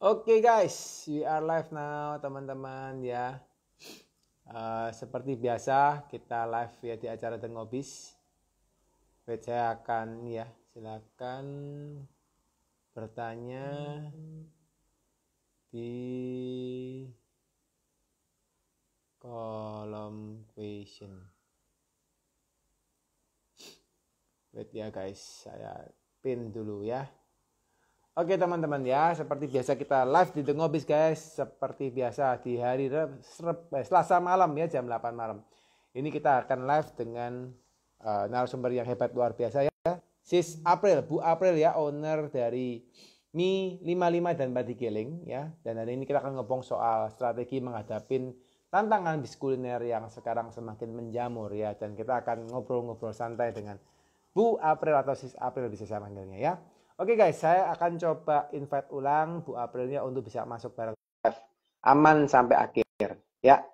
Oke guys, we are live now teman-teman ya. Seperti biasa kita live ya di acara The Ngobis. Saya akan ya silakan bertanya di kolom question. Wait ya guys, saya pin dulu ya. Oke teman-teman ya, seperti biasa kita live di The Ngobis guys. Seperti biasa di hari Selasa malam ya, jam 8 malam. Ini kita akan live dengan narasumber yang hebat luar biasa ya. Sis April, Bu April ya, owner dari Mi 55 dan Padi Giling ya. Dan hari ini kita akan ngomong soal strategi menghadapi tantangan bis kuliner yang sekarang semakin menjamur ya. Dan kita akan ngobrol-ngobrol santai dengan Bu April atau Sis April bisa saya panggilnya ya. Oke guys, saya akan coba invite ulang Bu Aprilnya untuk bisa masuk bareng live. Aman sampai akhir ya.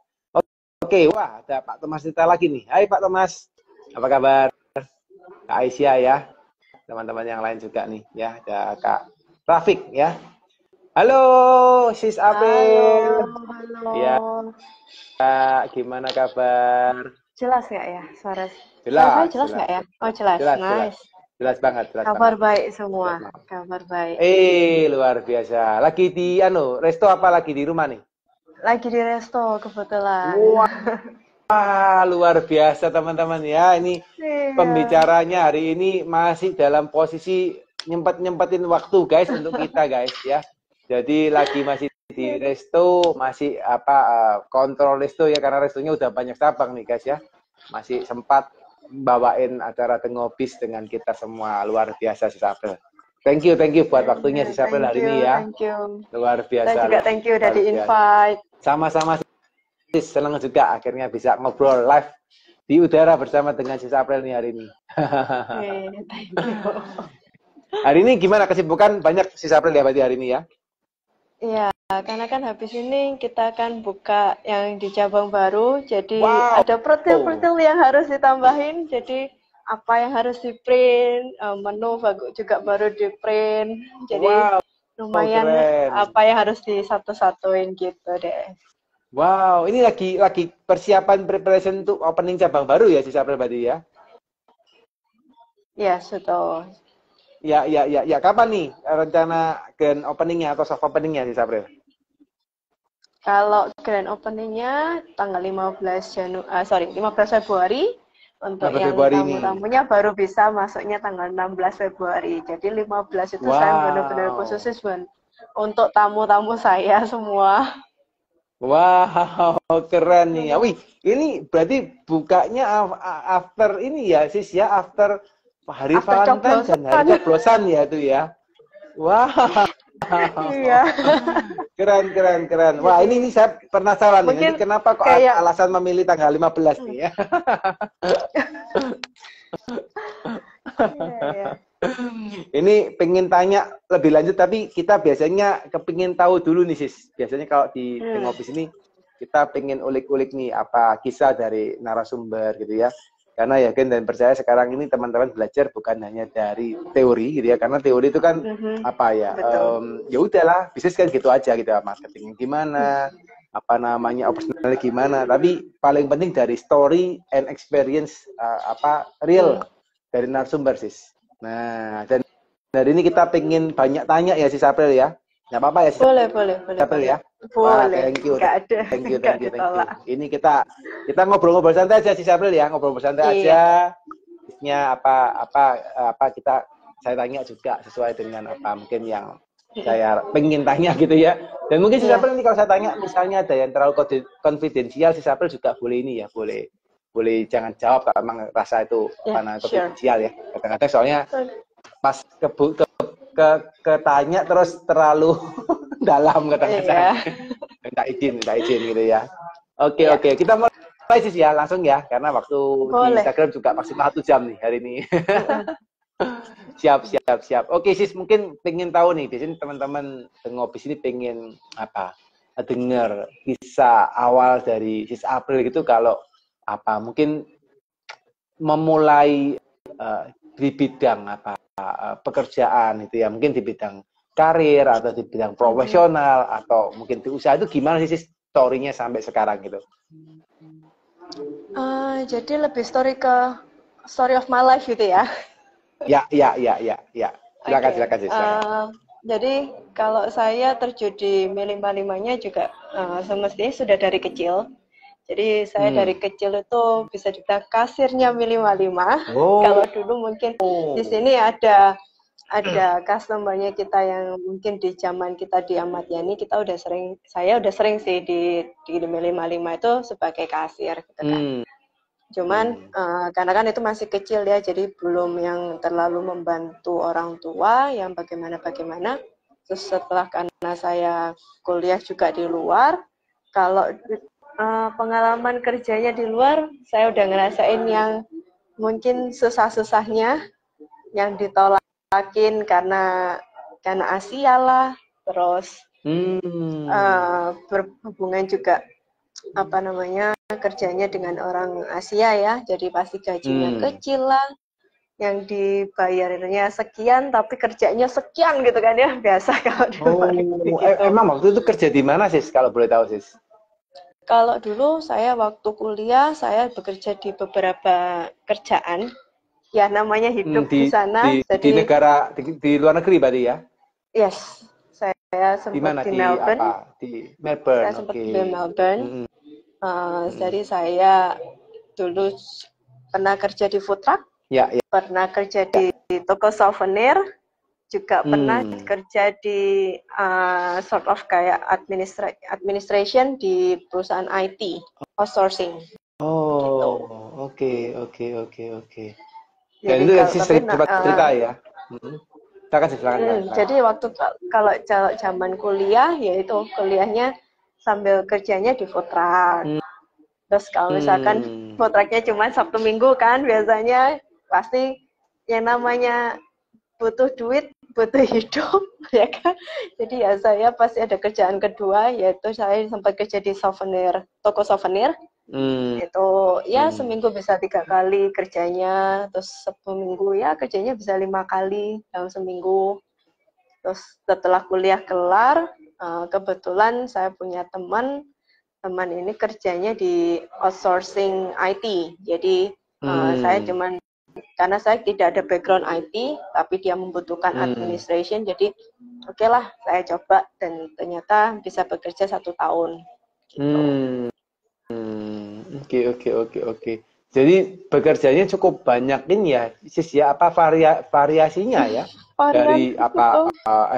Oke, wah ada Pak Thomas Tita lagi nih. Hai Pak Thomas, apa kabar? Kak Aisyah ya, teman-teman yang lain juga nih ya. Ada Kak Rafiq ya. Halo Sis April. Halo. Ya, Kak, gimana kabar? Jelas nggak ya suara? Jelas. Jelas nggak ya? Oh jelas. Nice. Jelas banget. Kabar baik semua. Kabar baik. Luar biasa. Lagi di resto apa lagi di rumah nih? Lagi di resto kebetulan. Wah, luar biasa teman-teman ya. Ini pembicaranya hari ini masih dalam posisi nyempetin waktu guys untuk kita guys ya. Jadi lagi masih di resto, masih kontrol resto ya, karena restonya udah banyak cabang nih guys ya. Masih sempat bawain acara The Ngobis dengan kita semua. Luar biasa Sis April. Thank you buat waktunya Sis April hari ini ya. Thank you. Luar biasa. Saya juga thank you udah di-invite. Sama-sama Sis, senang juga akhirnya bisa ngobrol live di udara bersama dengan Sis April nih hari ini. Thank you. Hari ini gimana kesibukan? Banyak Sis April ya berarti hari ini ya? Iya, karena kan habis ini kita akan buka yang di cabang baru, jadi ada protil-protil yang harus ditambahin, jadi apa yang harus di-print, menu juga baru di-print, jadi lumayan apa yang harus disatu-satuin gitu deh. Wow, ini lagi persiapan preparation untuk opening cabang baru ya Sis April berarti ya? Ya, betul. Ya. Kapan nih rencana grand openingnya atau soft openingnya Sis April? Kalau grand openingnya tanggal 15 Februari. Untuk yang tamu-tamunya baru bisa masuknya tanggal 16 Februari. Jadi 15 itu saya benar-benar khusus untuk tamu-tamu saya semua. Wow, keren nih. Wih, ini berarti bukanya after ini ya Sis ya, after hari Valentine dan hari coblosan ya itu ya. Wah. Iya. Keren. Wah, ini saya penasaran nih. Ini kenapa kok alasan memilih tanggal 15 nih ya? Ini pengen tanya lebih lanjut, tapi kita biasanya kepingin tahu dulu nih Sis. Biasanya kalau di The Ngobis ini kita pengen ulik-ulik nih apa kisah dari narasumber gitu ya. Karena yakin dan percaya sekarang ini teman-teman belajar bukan hanya dari teori gitu ya, karena teori itu kan ya udahlah bisnis kan gitu aja gitu, marketing gimana, operasional gimana, tapi paling penting dari story and experience real dari narasumber Sis. Nah, dan dari ini kita pengen banyak tanya ya Sis April ya. Nggak apa-apa ya Sis? Boleh. April ya. Boleh. Thank you. Thank you. Ini kita ngobrol-ngobrol santai aja Sis April ya, ngobrol santai aja. Bisnisnya apa saya tanya juga sesuai dengan apa mungkin yang saya pengen tanya gitu ya. Dan mungkin Sis April ini kalau saya tanya misalnya ada yang terlalu konfidensial, Sis April juga boleh ini ya, boleh jangan jawab kalau memang rasa itu karena konfidensial ya. Kadang-kadang soalnya pas ketanya terus terlalu dalam kadang-kadang. Minta izin gitu ya. Oke. Kita mulai Sis ya, langsung ya, karena waktu di Instagram juga maksimal 1 jam nih hari ini. Siap. Oke Sis, mungkin pengen tahu nih, biasanya teman-teman The Ngobis ini pengen dengar kisah awal dari Sis April gitu, kalau mungkin memulai di bidang pekerjaan itu ya, mungkin di bidang karir atau di bidang profesional atau mungkin di usaha itu gimana sih story-nya sampai sekarang gitu? Jadi lebih story of my life gitu ya. Ya. Silakan, Oke. silakan. Jadi kalau saya terjun di Mi55-nya juga semestinya sudah dari kecil. Jadi saya dari kecil itu bisa dibilang kasirnya Mi55. Kalau dulu mungkin di sini ada customer-nya kita yang mungkin di zaman kita di Ahmad Yani saya udah sering sih di Mi55 itu sebagai kasir gitu kan. Cuman karena kan itu masih kecil ya, jadi belum yang terlalu membantu orang tua yang bagaimana. Terus setelah karena saya kuliah juga di luar, kalau pengalaman kerjanya di luar, saya udah ngerasain yang mungkin susah-susahnya, yang ditolakin karena Asia lah, terus berhubungan juga kerjanya dengan orang Asia ya, jadi pasti gajinya kecil lah, yang dibayarnya sekian tapi kerjanya sekian gitu kan ya, biasa kalau di luar negeri gitu. Emang waktu itu kerja di mana sis kalau boleh tahu sis? Kalau dulu saya waktu kuliah saya bekerja di beberapa kerjaan, ya namanya hidup di sana. Di negara di luar negeri berarti ya? Yes, saya sempat di Melbourne. Di Melbourne. Saya sempat di Melbourne. Jadi saya dulu pernah kerja di food truck, pernah kerja di toko souvenir, juga pernah kerja di sort of kayak administration di perusahaan IT, outsourcing. Oke. Dan itu yang sih sering cerita ya. Silakan. Jadi waktu kalau zaman kuliah, yaitu kuliahnya sambil kerjanya di food truck. Terus kalau misalkan food trucknya cuma Sabtu Minggu kan, biasanya pasti yang namanya butuh duit, butuh hidup, ya kan. Jadi ya saya pasti ada kerjaan kedua, yaitu saya sempat kerja di toko souvenir. Itu ya seminggu bisa 3 kali kerjanya, terus seminggu ya kerjanya bisa 5 kali dalam seminggu. Terus setelah kuliah kelar, kebetulan saya punya teman ini kerjanya di outsourcing IT. Jadi karena saya tidak ada background IT, tapi dia membutuhkan administration, jadi oke lah saya coba dan ternyata bisa bekerja 1 tahun. Gitu. Oke. Jadi bekerjanya cukup banyak ini ya, sis ya, apa variasinya ya? Dari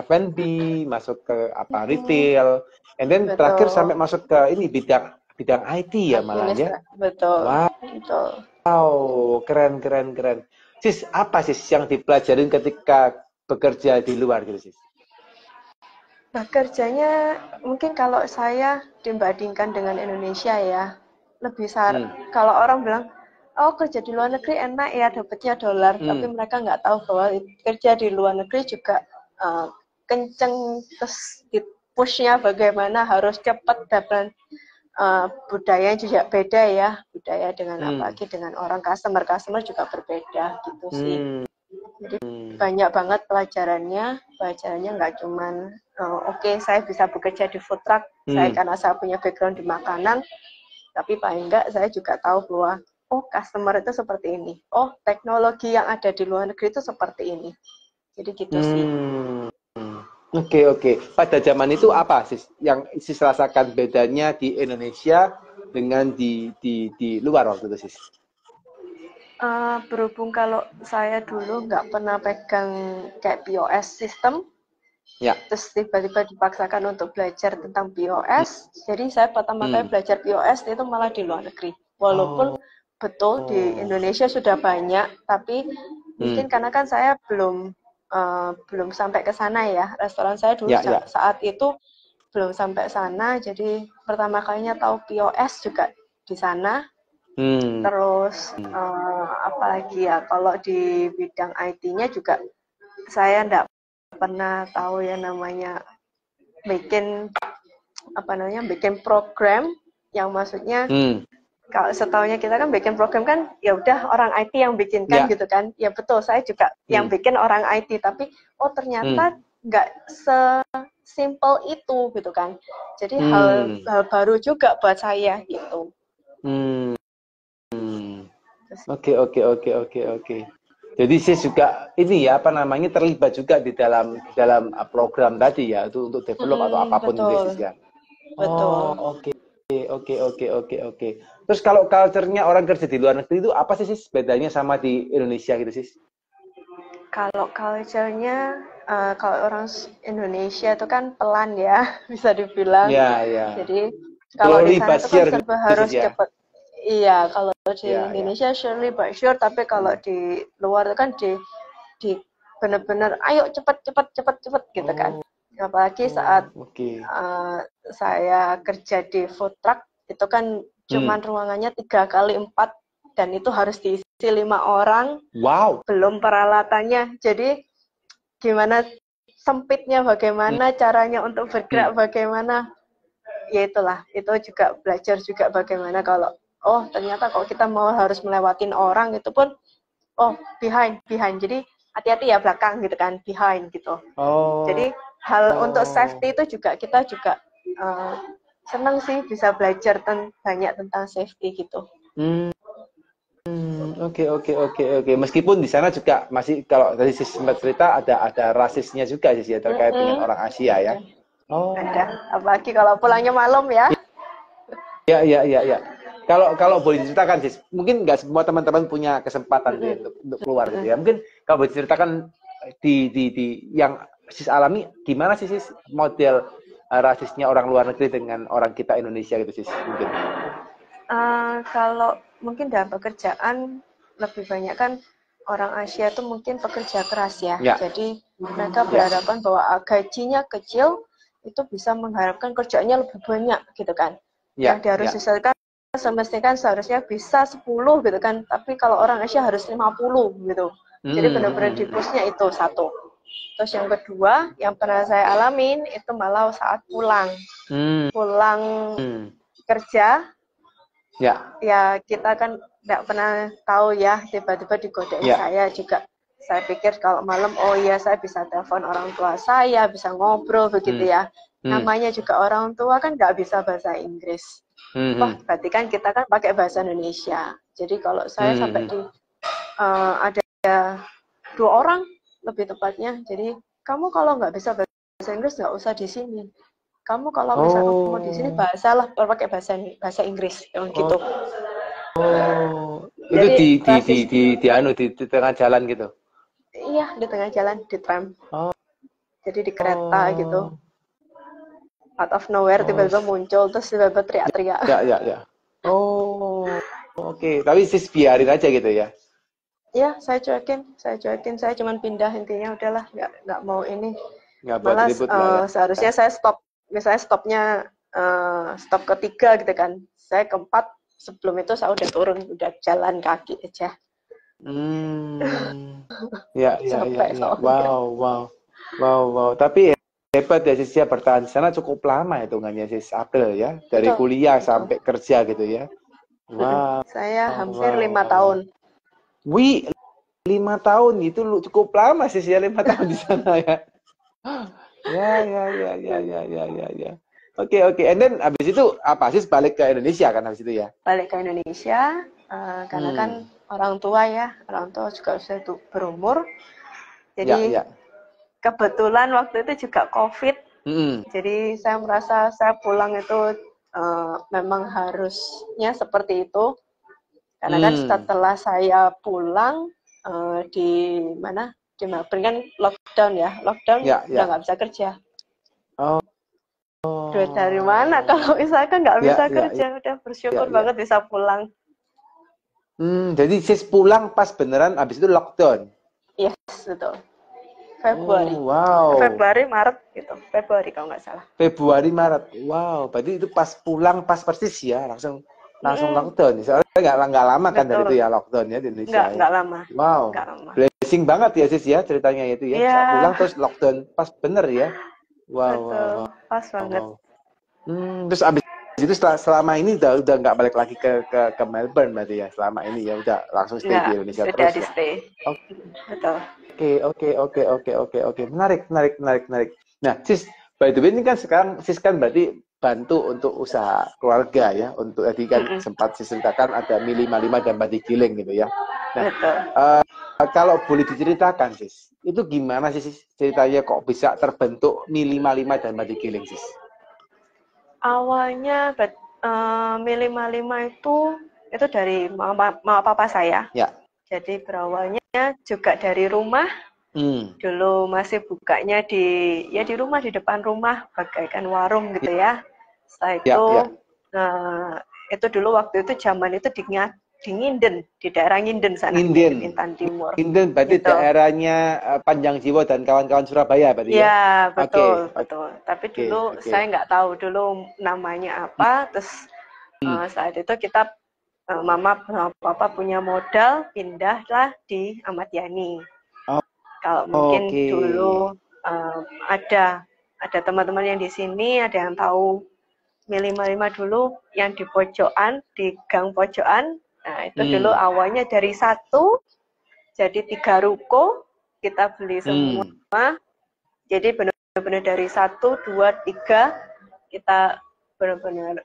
F&B masuk ke retail, and then terakhir sampai masuk ke ini bidang IT ya malah ya. Betul. Wow, keren. Sis, apa sis yang dipelajarin ketika bekerja di luar gitu sis? Bekerjanya mungkin kalau saya dibandingkan dengan Indonesia ya, lebih kalau orang bilang, oh kerja di luar negeri enak ya, dapatnya dolar, tapi mereka nggak tahu bahwa kerja di luar negeri juga kenceng, terus di pushnya bagaimana, harus cepat, dan budaya juga beda ya, budaya dengan apalagi dengan orang customer juga berbeda gitu sih. Jadi banyak banget pelajarannya nggak cuman oke, saya bisa bekerja di food truck, karena saya punya background di makanan, tapi paling enggak saya juga tahu bahwa oh customer itu seperti ini, oh teknologi yang ada di luar negeri itu seperti ini, jadi gitu sih. Oke. Pada zaman itu apa sis yang sis rasakan bedanya di Indonesia dengan di luar waktu itu sis? Berhubung kalau saya dulu nggak pernah pegang kayak POS system, terus tiba-tiba dipaksakan untuk belajar tentang POS, jadi saya pertama kali belajar POS itu malah di luar negeri. Walaupun betul di Indonesia sudah banyak, tapi mungkin karena kan saya belum sampai ke sana ya. Restoran saya dulu saat itu belum sampai sana, jadi pertama kalinya tahu POS juga di sana. Terus apalagi ya, kalau di bidang IT-nya juga saya enggak pernah tahu yang namanya bikin program, yang maksudnya kalau setahunya kita kan bikin program kan ya udah orang IT yang bikinkan gitu kan. Ya betul, saya juga yang bikin orang IT, tapi ternyata nggak sesimpel itu gitu kan. Jadi hal baru juga buat saya gitu. Oke. Jadi saya juga ini ya apa namanya terlibat juga di dalam program tadi ya itu untuk develop atau apapun itu ya. Betul. Oke. Terus kalau culture-nya orang kerja di luar negeri itu apa sih bedanya sama di Indonesia gitu sih? Kalau culture-nya kalau orang Indonesia itu kan pelan ya, bisa dibilang. Ya. Jadi kalau di sana itu kan serba harus ya? cepat. Iya, kalau di Indonesia surely but sure, tapi kalau di luar itu kan di benar-benar ayo cepat gitu kan. Apalagi saat saya kerja di food truck itu kan cuman ruangannya 3x4 dan itu harus diisi 5 orang. Wow. Belum peralatannya. Jadi gimana sempitnya, bagaimana caranya untuk bergerak, bagaimana ya itulah. Itu juga belajar juga bagaimana kalau ternyata kalau kita mau harus melewatin orang itu pun behind. Jadi hati-hati ya belakang gitu kan, behind gitu. Jadi hal untuk safety itu juga kita juga senang sih bisa belajar banyak tentang safety gitu. Oke. Meskipun di sana juga masih kalau tadi sempat cerita ada rasisnya juga sih ya terkait dengan orang Asia ya. Ada, apalagi kalau pulangnya malam ya. Ya. Kalau boleh diceritakan sih, mungkin nggak semua teman-teman punya kesempatan untuk keluar gitu ya. Mungkin kalau boleh diceritakan di yang sis alami gimana sih sis model rasisnya orang luar negeri dengan orang kita Indonesia gitu sis mungkin. Kalau mungkin dalam pekerjaan lebih banyak kan orang Asia itu mungkin pekerja keras ya. Jadi mereka berharapan bahwa gajinya kecil itu bisa mengharapkan kerjanya lebih banyak gitu kan. Yang dia harus diselesaikan semestinya kan seharusnya bisa 10 gitu kan. Tapi kalau orang Asia harus 50 gitu. Jadi benar-benar di pushnya itu satu. Terus yang kedua yang pernah saya alamin itu malah saat pulang kerja. Ya kita kan nggak pernah tahu ya, tiba-tiba digodain saya juga. Saya pikir kalau malam saya bisa telepon orang tua saya, bisa ngobrol begitu ya. Namanya juga orang tua kan nggak bisa bahasa Inggris. Berarti kan kita kan pakai bahasa Indonesia. Jadi kalau saya sampai ada 2 orang lebih tepatnya. Jadi kamu kalau nggak bisa bahasa Inggris nggak usah di sini. Kamu kalau misalkan mau di sini pakai bahasa Inggris gitu. Itu di tengah jalan gitu. Iya, di tengah jalan di tram. Jadi di kereta gitu. Out of nowhere tiba-tiba muncul terus tiba-tiba teriak-teriak. Ya. Oke. Tapi sis biarin aja gitu ya. Iya, saya cuekin, saya cuman pindah intinya udahlah, nggak mau ini. Malah seharusnya saya stop, misalnya stop ketiga gitu kan. Saya keempat, sebelum itu saya udah turun, udah jalan kaki aja. Ya. Wow. Tapi hebat ya sis ya, bertahan di sana cukup lama hitungannya sis April ya, dari kuliah sampai kerja gitu ya. Wow. Saya hampir 5 tahun. 5 tahun itu cukup lama sih ya 5 tahun di sana ya. Ya. Oke. And then habis itu apa sih balik ke Indonesia kan habis itu ya? Balik ke Indonesia karena kan orang tua juga sudah berumur. Jadi kebetulan waktu itu juga COVID. Jadi saya merasa saya pulang itu memang harusnya seperti itu. Karena kan setelah saya pulang di Melbourne kan lockdown udah nggak bisa kerja. Duit dari mana kalau misalkan nggak bisa kerja? Udah bersyukur banget bisa pulang. Jadi sis pulang pas beneran abis itu lockdown? Yes, betul. Februari. Februari Maret gitu. Februari kalau nggak salah. Februari Maret. Wow, berarti itu pas pulang pas persis ya langsung lockdown. Soalnya nggak lama kan dari itu ya lockdownnya di Indonesia. Nggak lama. Wow. Blessing banget ya sis ya ceritanya itu ya. Bisa pulang terus lockdown pas bener ya. Wow. Pas banget. Terus itu selama ini udah nggak balik lagi ke Melbourne berarti ya, selama ini ya udah langsung stay di Indonesia sudah terus di stay. ya. Betul. Oke. Menarik. Nah, Sis, by the way ini kan sekarang Sis kan berarti bantu untuk usaha keluarga ya, untuk tadi kan sempat Sis ceritakan ada Mi 55 dan Batik Giling gitu ya. Nah, betul. Kalau boleh diceritakan Sis, itu gimana sih ceritanya kok bisa terbentuk Mi 55 dan Batik Giling Sis? Awalnya Mi 55 itu dari mama papa saya. Ya. Jadi berawalnya juga dari rumah. Dulu masih bukanya di rumah, di depan rumah, bagaikan warung gitu ya. Setelah itu, itu dulu waktu itu zaman itu di Nginden, di daerah Nginden sana, Intan Timur. Nginden berarti gitu. Daerahnya Panjang Jiwo dan kawan-kawan Surabaya berarti ya? Ya, betul. Tapi dulu saya nggak tahu dulu namanya apa, terus saat itu kita mama papa punya modal, pindahlah di Ahmad Yani. Kalau mungkin dulu ada teman-teman yang di sini, ada yang tahu Mi 55 dulu yang di pojokan, di gang pojokan. Nah, itu dulu awalnya dari 1 jadi 3 ruko kita beli semua. Jadi benar-benar dari 1, 2, 3 kita benar-benar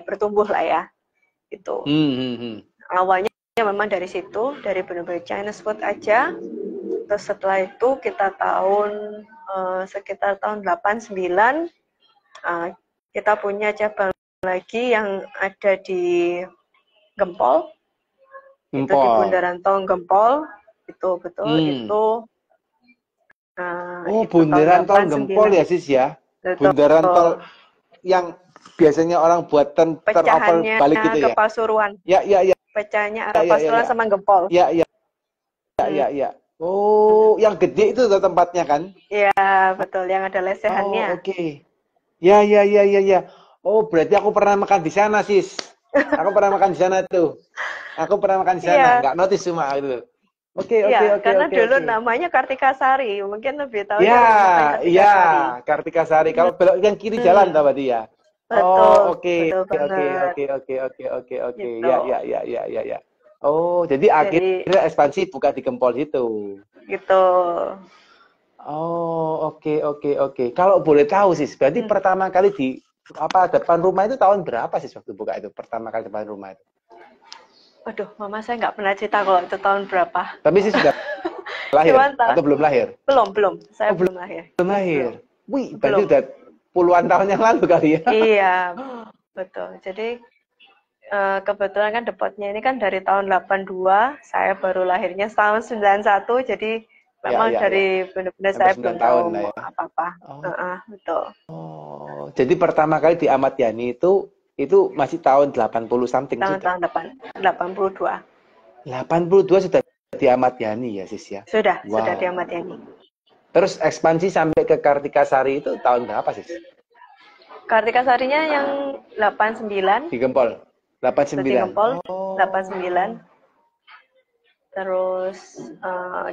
bertumbuh lah ya. Itu. Awalnya memang dari situ, dari benar-benar Chinese food aja. Terus setelah itu kita sekitar tahun 89 kita punya cabang lagi yang ada di Gempol. Itu di Bundaran Tol Gempol. Itu betul itu. Bundaran Tol Gempol ya Sis ya. Betul. Bundaran Tol yang biasanya orang buat turnover balik gitu ya. Ke Pasuruan. Ya. Pecahnya arah Pasuruan sama Gempol. Ya. Oh, yang gede itu tempatnya kan? Iya, betul. Yang ada lesehannya. Oke. Ya. Oh, berarti aku pernah makan di sana, Sis. Aku pernah makan di sana tuh. Nggak notice cuma gitu. Oke. Karena dulu namanya Kartikasari. Mungkin lebih tahu ya, Kartikasari. Kalau belok yang kiri jalan tahu berarti ya. Betul. Oke. Gitu. Ya. Oh, jadi akhirnya ekspansi buka di Gempol itu. Gitu. Oh, oke. Kalau boleh tahu Sis, berarti pertama kali di depan rumah itu tahun berapa sih waktu buka itu? Pertama kali depan rumah itu. Waduh, mama saya nggak pernah cerita kalau itu tahun berapa. Tapi sih sudah lahir atau belum lahir? Belum. Saya belum lahir. Belum lahir. Wih, berarti udah puluhan tahun yang lalu kali ya. Iya, betul. Jadi kebetulan kan depotnya ini kan dari tahun 82, saya baru lahirnya tahun 91, jadi memang dari benar-benar saya belum tahu apa-apa. Betul. Oh, jadi pertama kali di Ahmad Yani itu masih tahun 80 something. Tahun 82. 82 sudah di Ahmad Yani ya Sis ya? Sudah di Ahmad Yani. Terus ekspansi sampai ke Kartikasari itu tahun berapa Sis? Kartikasarinya yang 89. Di Gempol. 89. Di Gempol, 89. Terus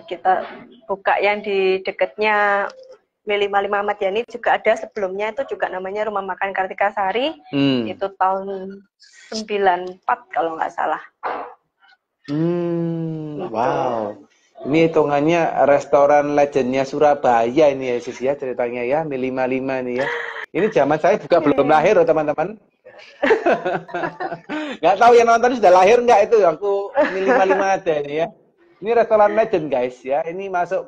kita buka yang di dekatnya Mi 55 Ahmad Yani juga ada sebelumnya, itu juga namanya Rumah Makan Kartikasari. Itu tahun 94 kalau nggak salah. Gitu. Wow. Ini hitungannya restoran legendnya Surabaya ini ya Sis ya, ceritanya ya, Mi 55 ini ya. Ini zaman saya juga belum lahir loh teman-teman. Nggak tahu yang nonton sudah lahir nggak itu, aku Mi 55 ada ini ya. Ini restoran legend guys ya. Ini masuk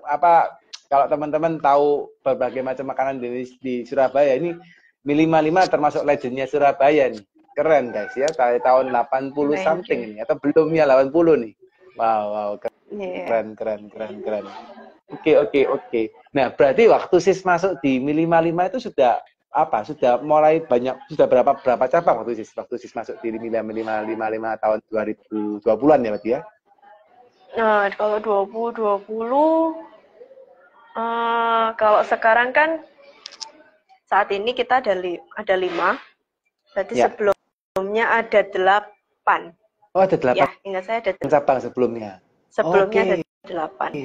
kalau teman-teman tahu berbagai macam makanan di Surabaya, ini Mi 55 termasuk legendnya Surabaya nih. Keren guys ya, tahun 80 something ini atau belumnya 80 nih. Wow, keren. Oke. Nah, berarti waktu Sis masuk di Mi 55 itu sudah mulai banyak, sudah berapa cabang waktu Sis masuk di Mi 55 tahun 2020-an ya berarti ya? Nah, kalau 2020 kalau sekarang kan saat ini kita ada 5. Berarti sebelumnya ada 8. Oh, ada 8. Ya, ingat saya ada 8 cabang sebelumnya. Sebelumnya ada 8.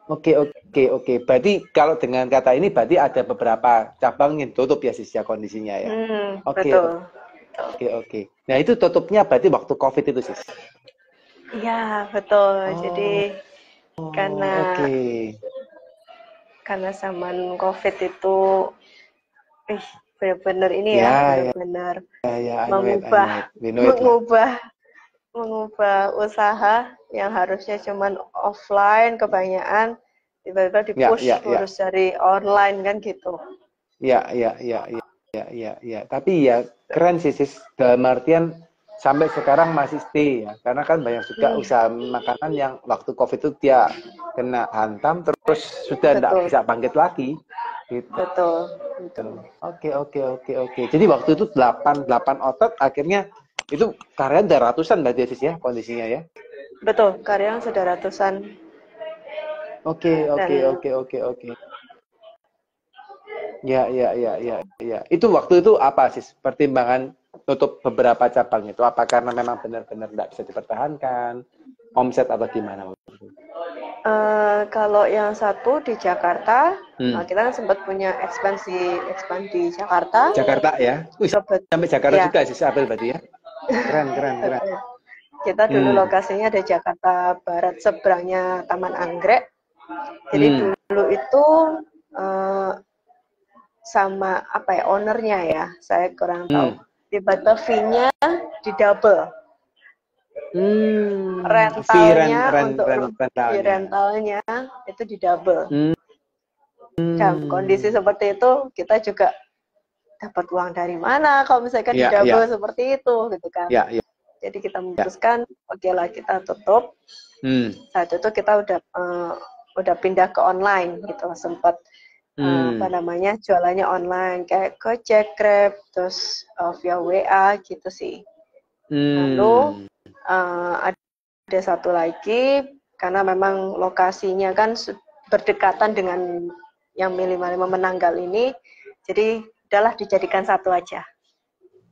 Oke. Berarti kalau dengan kata ini berarti ada beberapa cabang yang tutup ya sis ya kondisinya ya. Oke, Betul. oke. Nah itu tutupnya berarti waktu COVID itu sis. Iya, betul. Oh, Jadi karena oke. karena zaman COVID itu benar-benar ini ya, Ya, benar-benar I know it. mengubah We know it lah. mengubah usaha yang harusnya cuman offline kebanyakan tiba-tiba dipush Ya. harus dari online kan gitu. Ya. Tapi ya keren sih sis. Dalam artian sampai sekarang masih stay ya. Karena kan banyak juga usaha makanan yang waktu COVID itu dia kena hantam terus sudah tidak bisa bangkit lagi. Gitu. Betul. Oke. Jadi waktu itu 8 otot akhirnya itu karyawan udah ratusan berarti sis ya kondisinya ya. Betul, karyawan sudah ratusan. Oke. Ya. Itu waktu itu apa sih pertimbangan tutup beberapa cabang itu? Apa karena memang benar-benar tidak bisa dipertahankan, omset atau gimana? Kalau yang satu di Jakarta, kita kan sempat punya expand di Jakarta. Jakarta ya? Wih, sampai Jakarta ya. Juga sih, Abel berarti ya? Keren. Kita dulu lokasinya di Jakarta Barat, seberangnya Taman Anggrek. Jadi dulu itu sama ownernya ya, saya kurang tahu. Tiba-tiba fee-nya di double. Rentalnya itu di double. Dan kondisi seperti itu kita juga dapat uang dari mana kalau misalkan di double seperti itu gitu kan. Jadi kita memutuskan oke lah kita tutup. Saat itu kita udah pindah ke online gitu, sempat jualannya online kayak Gojek, Grab, terus via WA gitu sih. Lalu ada satu lagi karena memang lokasinya kan berdekatan dengan yang Mili 55 menanggal ini, jadi udahlah dijadikan satu aja.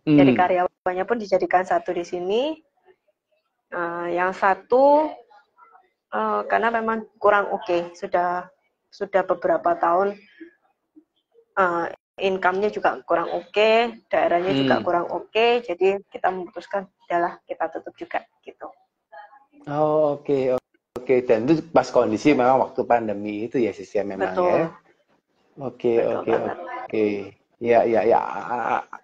Jadi karyawannya pun dijadikan satu di sini. Yang satu karena memang kurang oke, sudah beberapa tahun income-nya juga kurang oke, daerahnya juga kurang oke, jadi kita memutuskan udahlah kita tutup juga gitu. Oke. Dan itu pas kondisi memang waktu pandemi itu ya sis ya memang. Betul. Ya. Oke. Ya.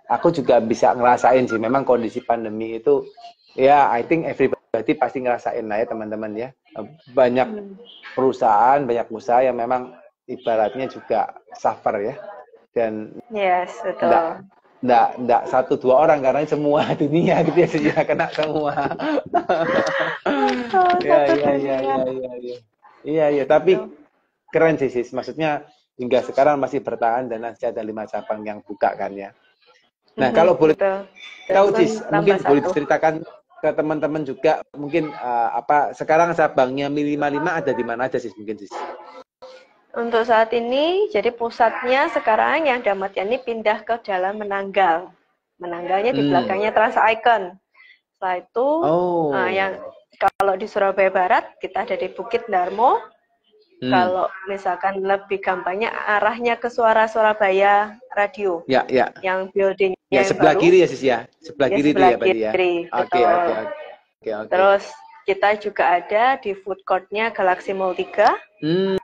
Aku juga bisa ngerasain sih memang kondisi pandemi itu ya I think everybody pasti ngerasain lah ya teman-teman ya. Banyak perusahaan, banyak usaha yang memang ibaratnya juga suffer ya. Dan yes, betul. Nggak satu dua orang karena semua dunia gitu ya sih kena semua. Iya, tapi keren sih sis. Maksudnya hingga sekarang masih bertahan dan masih ada 5 cabang yang buka kan ya. Nah, kalau boleh tahu sis, mungkin boleh diceritakan ke teman-teman juga mungkin sekarang cabangnya Mili 55 ada di mana aja sis mungkin sis. Untuk saat ini, jadi pusatnya sekarang yang Damat Yani pindah ke Jalan Menanggal. Menanggalnya di belakangnya Trans Icon. Setelah itu, yang kalau di Surabaya Barat, kita ada di Bukit Darmo. Kalau misalkan lebih gampangnya, arahnya ke Suara Surabaya Radio. Ya. Yang buildingnya ya, yang sebelah baru. Kiri ya sis ya? Sebelah kiri itu ya berarti ya? Oke. Terus kita juga ada di food court-nya Galaxy Mall 3.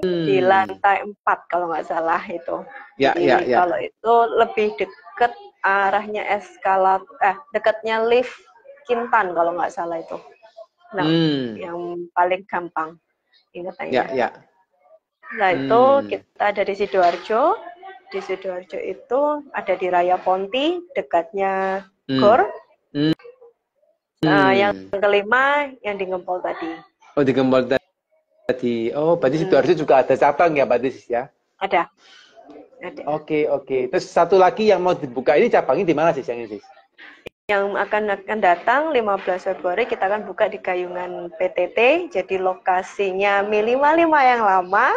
Di lantai 4 kalau nggak salah itu. Jadi kalau itu lebih deket arahnya dekatnya lift Kintan kalau nggak salah itu. Nah, yang paling gampang ingatannya. Nah itu kita ada di Sidoarjo. Di Sidoarjo itu ada di Raya Ponti, dekatnya GOR. Yang kelima yang di Gempol tadi. Oh, di Gempol tadi. Berarti Sidoarjo juga ada cabang ya, berarti sis ya? Ada. Oke. Terus satu lagi yang mau dibuka ini cabangnya di mana sis yang ini sis? Yang akan datang 15 Februari kita akan buka di Kayungan PTT. Jadi lokasinya Mili 55 yang lama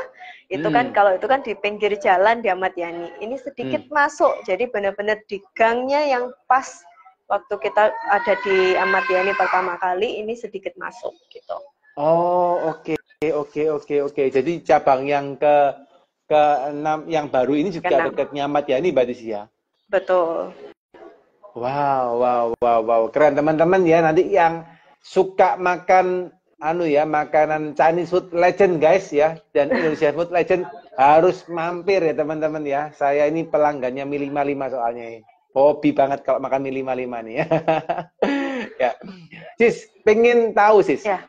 itu kan kalau itu kan di pinggir jalan di Ahmad Yani. Ini sedikit masuk. Jadi benar-benar di gangnya yang pas waktu kita ada di Ahmad Yani pertama kali ini sedikit masuk gitu. Oke. Oke. Jadi cabang yang ke 6 yang baru ini juga Keenam. dekatnya Ahmad Yani Mbak Desi ya. Betul. Wow. Keren teman-teman ya. Nanti yang suka makan makanan Chinese food legend guys ya, dan Indonesia food legend harus mampir ya teman-teman ya. Saya ini pelanggannya Mi 55 soalnya. Hobi banget kalau makan Mi 55 nih ya. Ya. Sis, pengen tahu sis. Ya.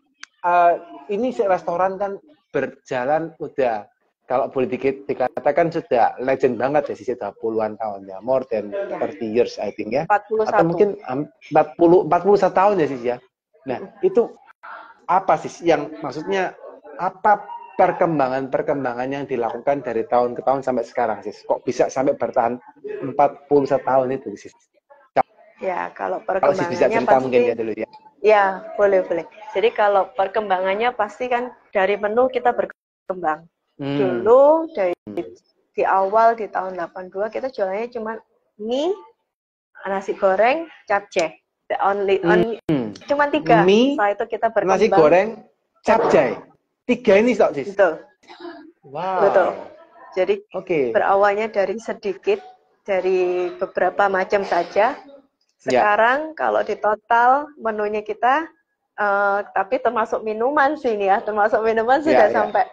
Ini restoran kan berjalan udah, kalau boleh dikatakan sudah legend banget ya, sih sudah puluhan tahun ya, more than 30 years I think ya. 41. Atau mungkin 41 tahun ya sih ya. Nah, itu apa sih yang maksudnya, apa perkembangan yang dilakukan dari tahun ke tahun sampai sekarang sih? Kok bisa sampai bertahan 41 tahun itu sih? Ya, kalau Kalau sih bisa perkembangannya cerita pasti mungkin ya dulu ya. ya, boleh. Jadi kalau perkembangannya pasti kan dari menu kita berkembang. Dulu di awal di tahun 82 kita jualannya cuma mie, nasi goreng, capcay. Cuma 3. Mie, setelah itu kita berkembang. nasi goreng, capcay. 3 ini stok sis. Betul. Wow. Betul. Jadi berawalnya dari sedikit, dari beberapa macam saja. Sekarang kalau di total menunya kita, tapi termasuk minuman sih ini ya, termasuk minuman sudah sampai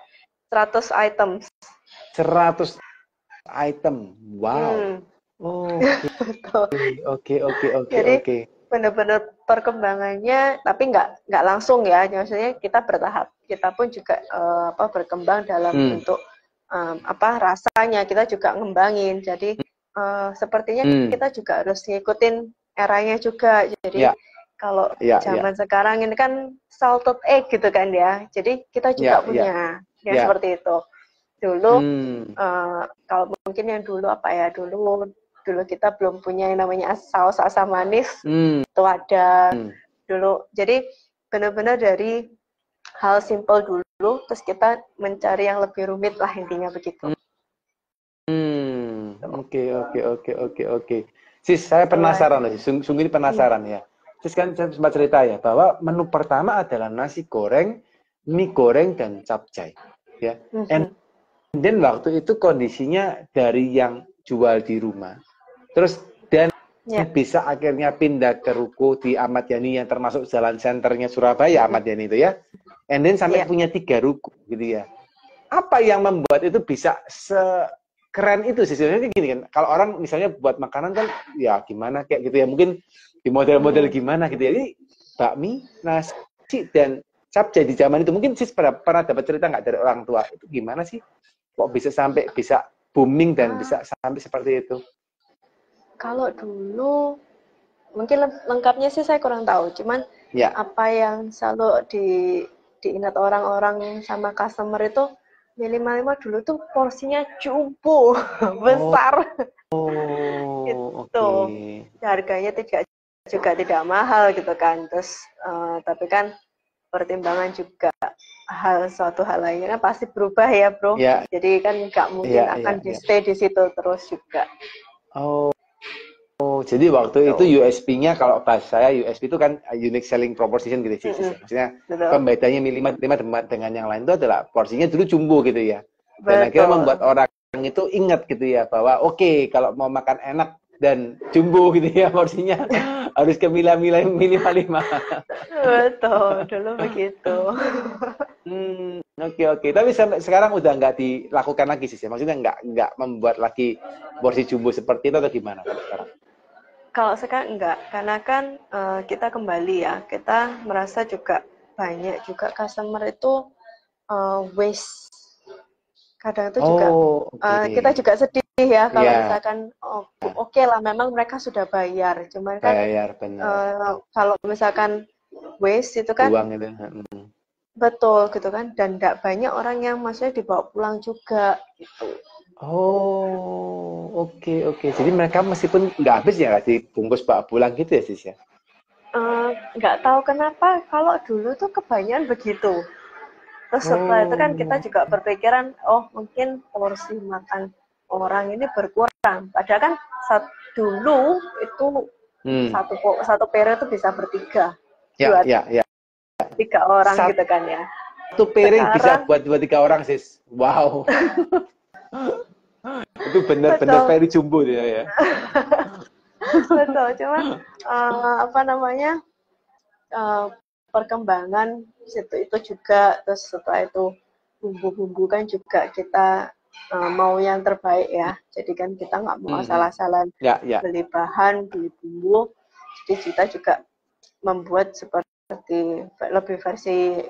100 item. 100 item, wow. Oke. Jadi benar-benar perkembangannya, tapi nggak langsung ya, maksudnya kita bertahap. Kita pun juga berkembang dalam bentuk rasanya, kita juga ngembangin. Jadi sepertinya kita juga harus ngikutin eranya juga. Jadi kalau zaman sekarang ini kan salted egg gitu kan ya. Jadi kita juga punya yang seperti itu. Dulu kalau mungkin yang dulu dulu kita belum punya yang namanya saus asam manis. Itu ada dulu. Jadi benar-benar dari hal simple dulu, terus kita mencari yang lebih rumit lah, intinya begitu. Oke. Sis, saya penasaran loh, sungguh ini penasaran ya. Sis kan saya sempat cerita ya, bahwa menu pertama adalah nasi goreng, mie goreng, dan capcay. Ya. And then waktu itu kondisinya dari yang jual di rumah, terus dan bisa akhirnya pindah ke ruko di Ahmad Yani yang termasuk jalan senternya Surabaya, Ahmad Yani itu ya. And then sampai punya 3 ruko gitu ya. Apa yang membuat itu bisa keren itu sih sebenarnya gini kan, kalau orang misalnya buat makanan kan ya gimana kayak gitu ya, mungkin di model-model gimana gitu ya. Ini bakmi, nasi, dan capcay di zaman itu mungkin sih pernah dapat cerita nggak dari orang tua itu gimana sih kok bisa sampai bisa booming dan bisa sampai seperti itu? Kalau dulu mungkin lengkapnya sih saya kurang tahu, cuman apa yang selalu diingat orang-orang sama customer itu, Mi 55 dulu tuh porsinya jumbo, besar. Gitu. Harganya juga tidak mahal gitu kan. Terus tapi kan pertimbangan juga suatu hal lainnya kan pasti berubah ya, Bro. Jadi kan nggak mungkin akan stay di situ terus juga. Jadi waktu itu USP-nya, kalau bahasa saya USP itu kan unique selling proposition gitu sih. Maksudnya pembedanya Mi 55 dengan yang lain itu adalah porsinya dulu jumbo gitu ya. Dan akhirnya membuat orang itu ingat gitu ya, bahwa kalau mau makan enak dan jumbo gitu ya porsinya harus ke Mi 55. Betul, dulu begitu. Oke. Tapi sampai sekarang udah nggak dilakukan lagi sih. Maksudnya nggak membuat lagi porsi jumbo seperti itu atau gimana kalau sekarang? Kalau sekarang enggak, karena kan kita kembali ya, kita merasa juga banyak juga customer itu waste. Kadang itu juga kita juga sedih ya kalau misalkan oke lah, memang mereka sudah bayar, cuman kan kalau misalkan waste itu kan buang itu. Betul gitu kan, dan enggak banyak orang yang maksudnya dibawa pulang juga gitu. Oke. Jadi mereka meskipun nggak habis ya nggak dibungkus bawa pulang gitu ya sis ya? Nggak tahu kenapa kalau dulu tuh kebanyakan begitu. Terus setelah itu kan kita juga berpikiran, mungkin porsi makan orang ini berkurang. Padahal kan dulu itu satu periode itu bisa bertiga, 3 orang gitu kan ya. Satu piring bisa Sekarang buat 2-3 orang, sis. Wow. Itu benar-benar betul. very jumbo dia ya. Betul, cuma apa namanya, perkembangan situ itu juga, terus setelah itu bumbu-bumbu kan juga kita mau yang terbaik ya, jadi kan kita nggak mau asal-asalan Ya, ya. beli bahan, beli bumbu, jadi kita juga membuat seperti lebih versi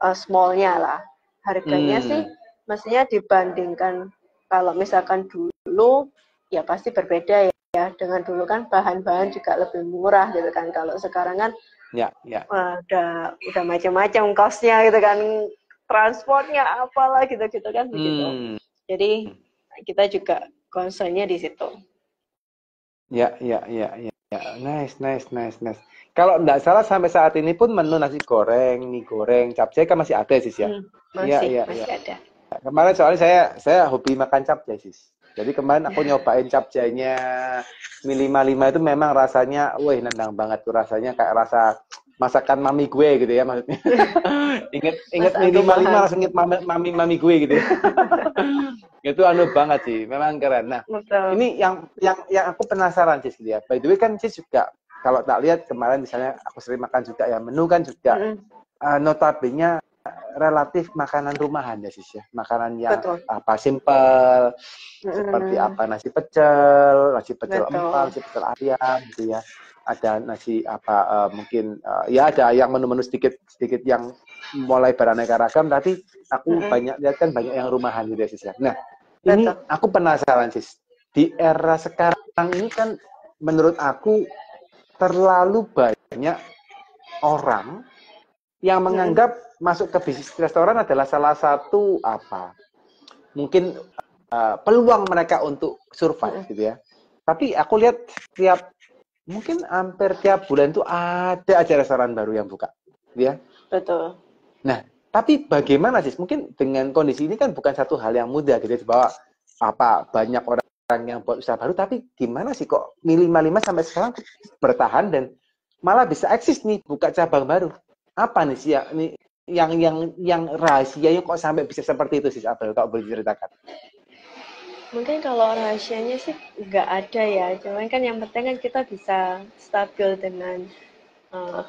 smallnya lah. Harganya sih mestinya dibandingkan kalau misalkan dulu ya pasti berbeda ya. Dengan dulu kan bahan-bahan juga lebih murah gitu kan. Kalau sekarang kan Ya, ya. udah macam-macam costnya gitu kan, transportnya apalah gitu-gitu kan begitu. Jadi kita juga concernnya di situ. Ya, ya, ya, ya. Nice. Kalau nggak salah sampai saat ini pun menu nasi goreng, mie goreng, capcay kan masih ada sis ya? Masih Iya. ada. Kemarin soalnya saya hobi makan capcay sis. Jadi kemarin aku nyobain capcaynya mie 55 itu memang rasanya, wih nendang banget tuh rasanya kayak rasa masakan mami gue gitu ya maksudnya. inget mie 55 langsung inget mami gue gitu ya. Itu anu banget sih, memang keren. Nah, betul. ini yang aku penasaran sis gitu ya. By the way kan sis juga kalau tak lihat kemarin misalnya aku sering makan juga ya, menu kan juga notabene relatif makanan rumahan ya sis ya, makanan yang Betul. apa simple seperti apa nasi pecel empal, nasi pecel ayam gitu ya, ada nasi apa mungkin ya ada yang menu-menu sedikit yang mulai beraneka ragam, tapi aku banyak lihat kan banyak yang rumahan gitu ya sis ya. Nah ini aku penasaran sis, di era sekarang ini kan menurut aku terlalu banyak orang yang menganggap masuk ke bisnis restoran adalah salah satu apa mungkin peluang mereka untuk survive gitu ya. Tapi aku lihat mungkin hampir tiap bulan itu ada aja restoran baru yang buka, gitu ya. Betul. Nah, tapi bagaimana sih? Mungkin dengan kondisi ini kan bukan satu hal yang mudah gitu ya, bahwa apa banyak orang yang buat usaha baru, tapi gimana sih kok mie 55 sampai sekarang bertahan dan malah bisa eksis nih buka cabang baru? Apa nih sih ya, nih yang rahasianya kok sampai bisa seperti itu sih Abel, kalau boleh diceritakan? Mungkin kalau rahasianya sih nggak ada ya, cuman kan yang penting kan kita bisa stabil dengan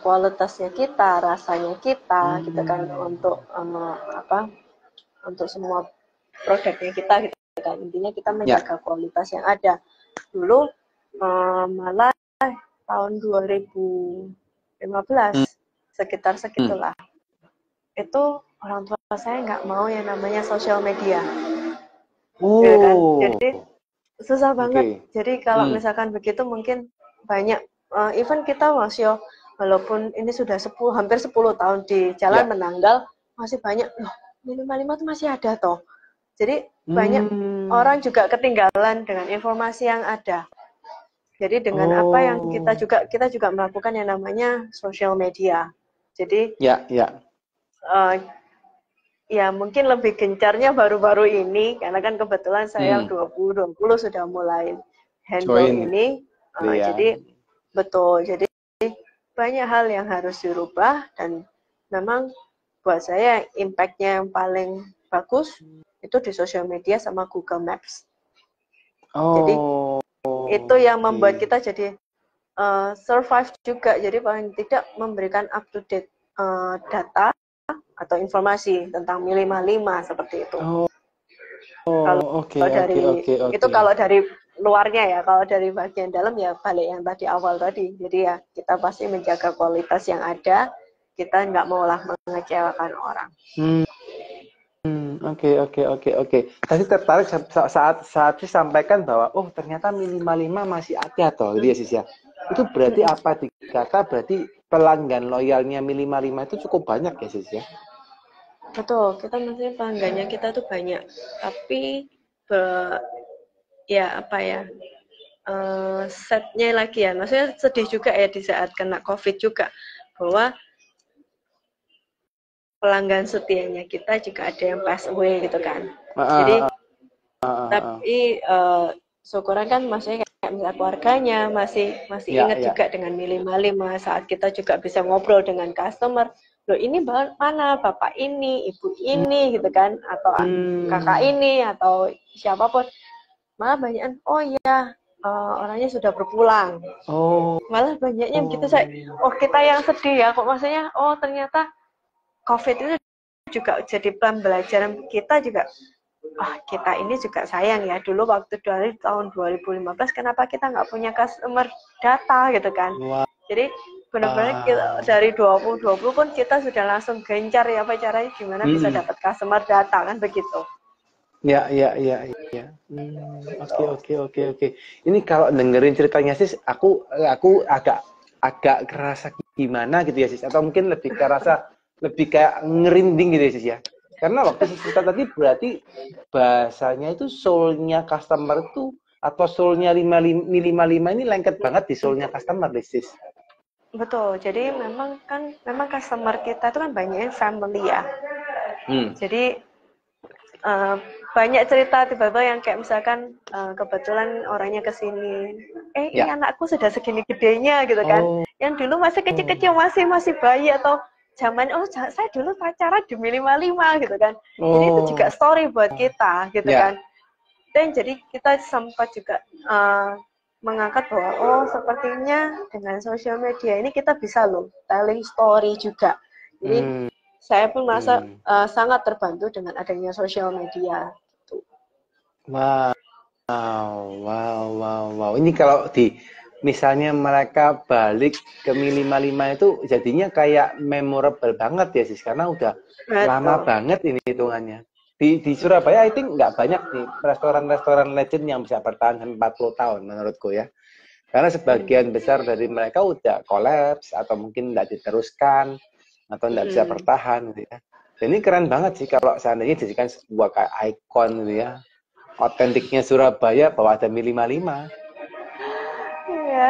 kualitasnya kita, rasanya kita, gitu kan, untuk untuk semua produknya kita gitu kan. Intinya kita menjaga kualitas yang ada. Dulu malah tahun 2015 sekitar segitulah, itu orang tua saya nggak mau yang namanya sosial media. Ya kan? Jadi susah banget. Jadi kalau misalkan begitu mungkin banyak even kita masih walaupun ini sudah hampir 10 tahun di Jalan Menanggal, masih banyak loh, mie 55 itu masih ada toh. Jadi banyak orang juga ketinggalan dengan informasi yang ada. Jadi dengan apa yang kita juga melakukan yang namanya social media. Jadi ya mungkin lebih gencarnya baru-baru ini karena kan kebetulan saya 2020 sudah mulai handle ini. Jadi betul. Jadi banyak hal yang harus dirubah dan memang buat saya impact-nya yang paling bagus itu di social media sama Google Maps. Jadi itu yang membuat kita jadi survive juga. Jadi paling tidak memberikan up to date data atau informasi tentang mie 55 seperti itu. Itu kalau dari luarnya ya, kalau dari bagian dalam ya balik yang tadi awal tadi. Jadi ya kita pasti menjaga kualitas yang ada, kita nggak maulah mengecewakan orang. Oke. Tadi tertarik saat disampaikan bahwa ternyata mie 55 masih ada toh, dia sih ya. Itu berarti apa dikata berarti pelanggan loyalnya mie 55 itu cukup banyak ya sis ya? Betul, kita maksudnya pelanggannya kita tuh banyak, tapi setnya lagi ya, maksudnya sedih juga ya di saat kena COVID juga, bahwa pelanggan setianya kita juga ada yang pass away gitu kan. Jadi tapi syukuran kan maksudnya kayak misalnya keluarganya masih ingat juga dengan mie 55 saat kita juga bisa ngobrol dengan customer. loh ini mana bapak ini, ibu ini gitu kan, atau kakak ini atau siapapun, malah banyak oh iya orangnya sudah berpulang. Malah banyaknya gitu saya, kita yang sedih ya kok, maksudnya ternyata COVID itu juga jadi pembelajaran kita juga. Kita ini juga sayang ya, dulu waktu dari tahun 2015 kenapa kita nggak punya customer data gitu kan. Jadi benar-benar dari 2020 pun kita sudah langsung gencar ya apa caranya gimana bisa dapat customer data kan begitu. Ya. Oke. Ini kalau dengerin ceritanya sis, aku agak kerasa gimana gitu ya sis, atau mungkin lebih kayak ngerinding gitu ya sis ya. Karena waktu sis cerita tadi berarti bahasanya itu soul-nya customer itu atau soul-nya 555 ini lengket banget di soul-nya customer sis. Betul. Jadi memang customer kita itu kan banyaknya family ya. Jadi banyak cerita tiba-tiba yang kayak misalkan kebetulan orangnya kesini, ini anakku sudah segini gedenya gitu kan, yang dulu masih kecil-kecil masih bayi atau zaman saya dulu pacaran di 555 gitu kan. Jadi itu juga story buat kita gitu kan. Dan jadi kita sempat juga mengangkat bahwa sepertinya dengan sosial media ini kita bisa loh telling story juga. Jadi saya pun merasa sangat terbantu dengan adanya sosial media. Wow. Ini kalau misalnya mereka balik ke 555 itu jadinya kayak memorable banget ya sis, karena udah lama banget ini hitungannya. Di Surabaya I think nggak banyak nih restoran-restoran legend yang bisa bertahan sampai 40 tahun menurutku ya. Karena sebagian besar dari mereka udah kolaps atau mungkin nggak diteruskan atau nggak bisa bertahan gitu ya. Dan ini keren banget sih kalau seandainya dijadikan sebuah kayak ikon gitu ya. Otentiknya Surabaya bahwa ada 555. Iya.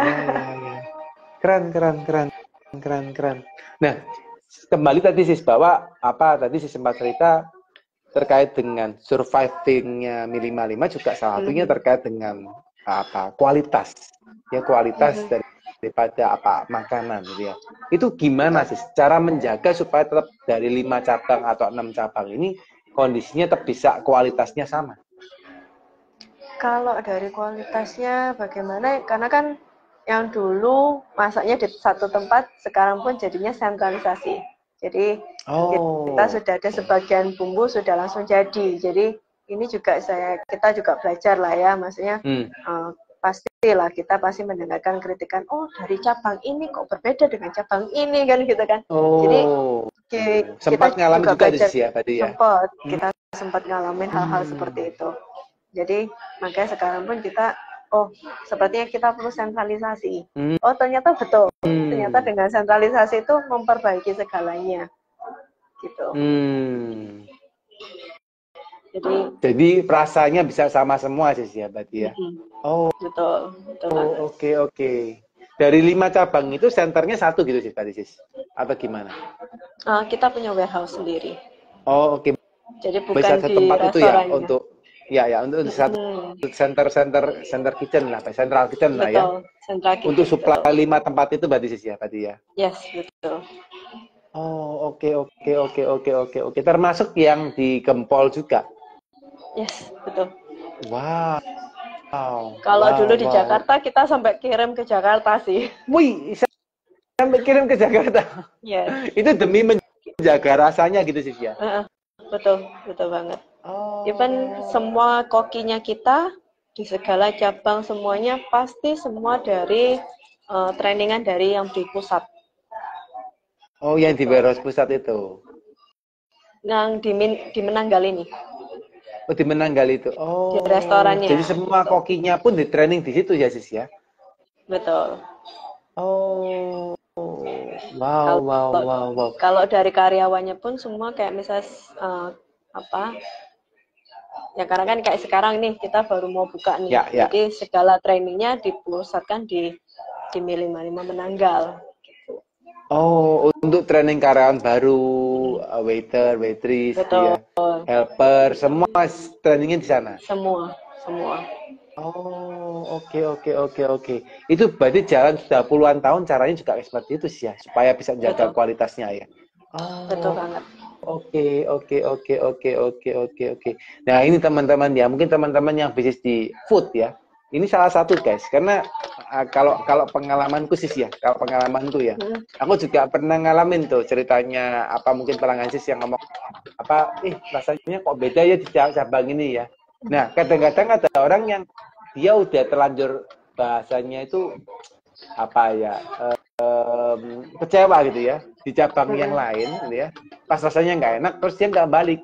Keren. Nah, kembali tadi sis bahwa tadi sis sempat cerita terkait dengan survivingnya 555 juga salah satunya terkait dengan kualitas daripada makanan gitu ya. Itu gimana sih cara menjaga supaya tetap dari 5 cabang atau 6 cabang ini kondisinya tetap bisa kualitasnya sama? Kalau dari kualitasnya bagaimana? Karena kan yang dulu masaknya di satu tempat, sekarang pun jadinya sentralisasi. Jadi kita sudah ada sebagian bumbu sudah langsung jadi. Jadi ini juga kita juga belajar lah ya, maksudnya pastilah kita pasti mendengarkan kritikan. Dari cabang ini kok berbeda dengan cabang ini kan gitu kan. Jadi sempat ngalamin juga belajar, ya tadi ya. Kita sempat ngalamin hal-hal seperti itu. Jadi makanya sekarang pun kita sepertinya kita perlu sentralisasi. Ternyata betul. Ternyata dengan sentralisasi itu memperbaiki segalanya. Gitu. Jadi rasanya bisa sama semua sih ya berarti ya. Betul. Oke. Dari 5 cabang itu senternya satu gitu sih tadi sis. Atau gimana? Kita punya warehouse sendiri. Oke. Jadi bukan satu di tempat itu ya restorannya. untuk satu center kitchen lah, central kitchen lah ya. Central kitchen. Untuk supply 5 tempat itu berarti sis ya tadi ya. Yes, betul. Oke. Termasuk yang di Gempol juga. Yes, betul. Wow. Kalau dulu di Jakarta kita sampai kirim ke Jakarta sih. Wih, sampai kirim ke Jakarta. Yes. Itu demi menjaga rasanya gitu sih ya. Betul banget. Even semua kokinya kita di segala cabang semuanya pasti semua dari trainingan dari yang di pusat. Yang di warehouse pusat itu. Yang di Menanggal ini. Di Menanggal itu. Di restorannya. Jadi semua kokinya pun di training di situ ya sis ya. Betul. Wow. Kalau dari karyawannya pun semua kayak misalnya ya karena kan kayak sekarang nih kita baru mau buka nih. Jadi segala trainingnya dipusatkan di 555 Menanggal. Untuk training karyawan baru, waiter, waitress, ya, helper, semua trainingnya di sana. Semua. Oke. Itu berarti jalan sudah puluhan tahun, caranya juga seperti itu sih ya, supaya bisa menjaga kualitasnya ya. Betul Oh, banget. oke. Nah, ini teman-teman ya, mungkin teman-teman yang bisnis di food ya. Ini salah satu guys, karena kalau kalau pengalamanku sih ya, kalau pengalamanku ya, Hmm. aku juga pernah ngalamin tuh ceritanya apa mungkin pelanggan sis yang ngomong apa, rasanya kok beda ya di cabang ini ya. Nah, kadang-kadang ada orang yang dia udah terlanjur bahasanya itu apa ya, kecewa gitu ya di cabang yang lain gitu ya, pas rasanya nggak enak terus dia nggak balik,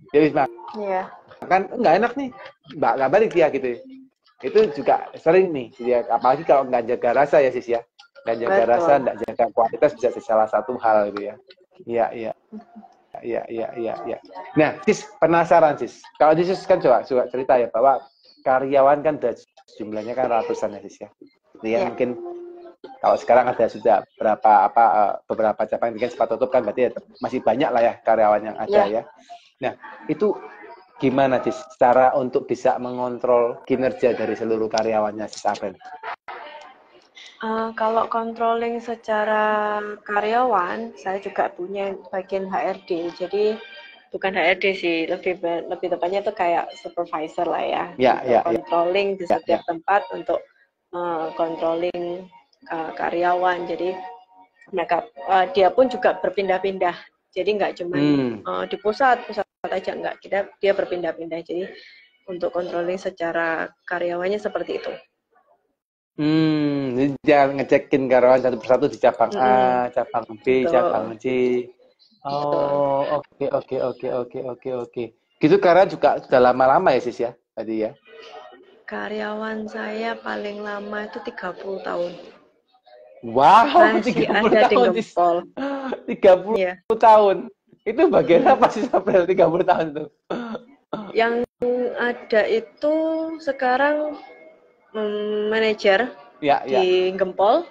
dia bisa Iya. makan nggak enak nih, nggak balik dia gitu. Itu juga sering nih dia, apalagi kalau nggak jaga rasa ya sis ya, nggak jaga rasa, Betul. nggak jaga kualitas, bisa salah satu hal gitu ya. Iya, iya, iya. Nah sis, penasaran sis, kalau sis kan coba cerita ya bahwa karyawan kan jumlahnya kan ratusan ya sis ya. Jadi kan Iya. mungkin kalau sekarang ada sudah beberapa cabang bikin sempat tutup kan, berarti ya masih banyak lah ya karyawan yang ada Iya. ya. Nah, itu gimana sih cara untuk bisa mengontrol kinerja dari seluruh karyawannya Sis Apren? Kalau controlling secara karyawan, saya juga punya bagian HRD. Jadi bukan HRD sih, lebih tepatnya itu kayak supervisor lah ya, Ya, untuk ya, ya, controlling di ya. setiap tempat, untuk controlling karyawan. Jadi mereka dia pun juga berpindah-pindah. Jadi nggak cuma di pusat aja, nggak, dia berpindah-pindah. Jadi untuk controlling secara karyawannya seperti itu. Jadi jangan ngecekin karyawan satu persatu di cabang A, cabang B, cabang Betul, C. betul. Oh, oke. Gitu karena juga sudah lama-lama ya Sis ya, tadi ya. Karyawan saya paling lama itu 30 tahun. Wow, Masih 30 ada di tahun Sis. Gempol. 30 Iya. tahun. Itu bagian apa sih sampai 30 tahun itu? Yang ada itu sekarang manajer Ya, ya. di Gempol.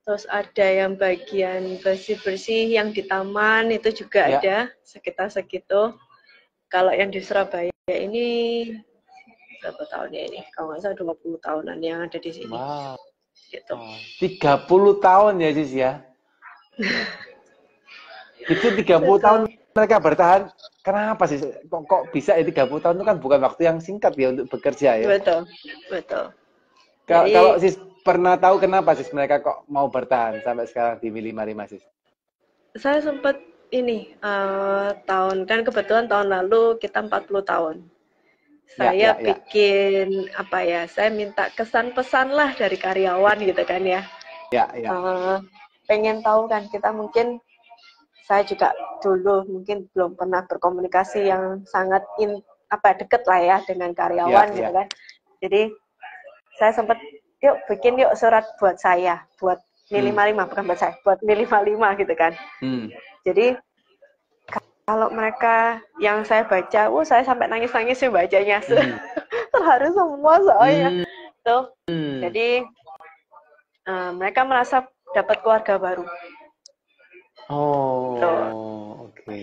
Terus ada yang bagian bersih-bersih yang di taman itu juga Ya. ada sekitar segitu. Kalau yang di Surabaya ini berapa tahun ya ini? Kalau nggak salah 20 tahunan yang ada di sini. Wow. Gitu. 30 tahun ya Sis ya. Itu 30 tahun Betul. mereka bertahan. Kenapa sih? Kok bisa ya 30 tahun itu kan bukan waktu yang singkat ya untuk bekerja ya. Betul. Betul. Kalau Jadi Sis pernah tahu kenapa Sis mereka kok mau bertahan sampai sekarang di Mili Marima Sis? saya sempat ini kan kebetulan tahun lalu kita 40 tahun. Ya, Saya ya, ya. bikin apa ya? Saya minta kesan pesan lah dari karyawan gitu kan ya. Ya, ya. Pengen tahu kan, kita mungkin, saya juga dulu mungkin belum pernah berkomunikasi yang sangat deket lah ya dengan Ya, karyawan gitu ya. kan. Jadi saya sempat bikin surat buat saya, buat Mili 55, bukan buat saya, buat Mili 55 gitu kan. Jadi kalau mereka yang saya baca, saya sampai nangis-nangis sih bacanya, terharu semua soalnya. Tuh, jadi mereka merasa dapat keluarga baru. Oh, oke.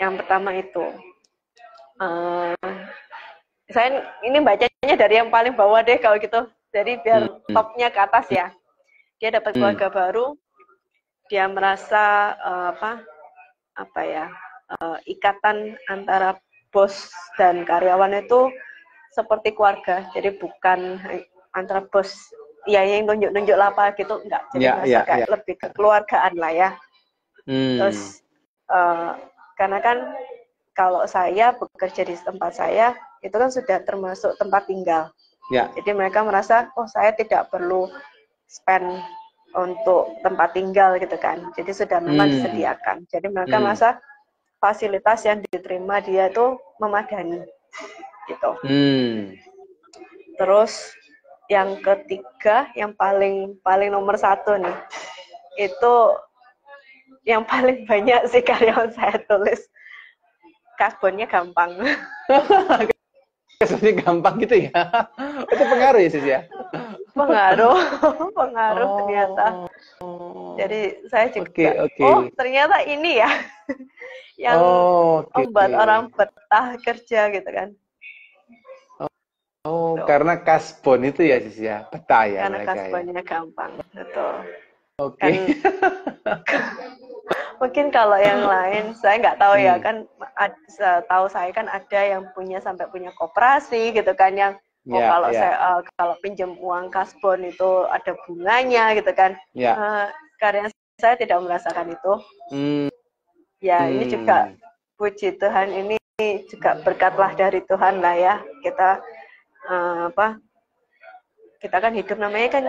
Yang pertama itu, saya ini bacanya dari yang paling bawah deh kalau gitu. Jadi biar topnya ke atas ya. Dia dapat keluarga baru, dia merasa ikatan antara bos dan karyawan itu seperti keluarga. Jadi bukan antara bos yang nunjuk-nunjuk lah apa gitu, enggak. Jadi merasa kayak lebih kekeluargaan lah ya. Terus karena kan kalau saya bekerja di tempat saya itu kan sudah termasuk tempat tinggal. Jadi mereka merasa saya tidak perlu spend untuk tempat tinggal gitu kan. Jadi sudah memang disediakan. Jadi mereka merasa fasilitas yang diterima dia itu memadai gitu. Terus yang ketiga, yang paling nomor satu nih, itu yang paling banyak sih karyawan saya tulis, karbonnya gampang. Karbonnya gampang gitu ya? Itu pengaruh ya Sis ya? Pengaruh ternyata. Jadi saya juga, ternyata ini ya yang membuat orang betah kerja gitu kan. Karena kasbon itu ya Sis ya, betah ya karena mereka ya. Kasbonnya gampang, betul. Oke. Mungkin kalau yang lain saya nggak tahu ya kan, tahu saya kan ada yang sampai punya koperasi gitu kan, yang kalau saya kalau pinjam uang kasbon itu ada bunganya gitu kan. Karena saya tidak merasakan itu. Ya ini juga puji Tuhan, ini juga berkatlah dari Tuhan lah ya. Kita kita kan hidup namanya kan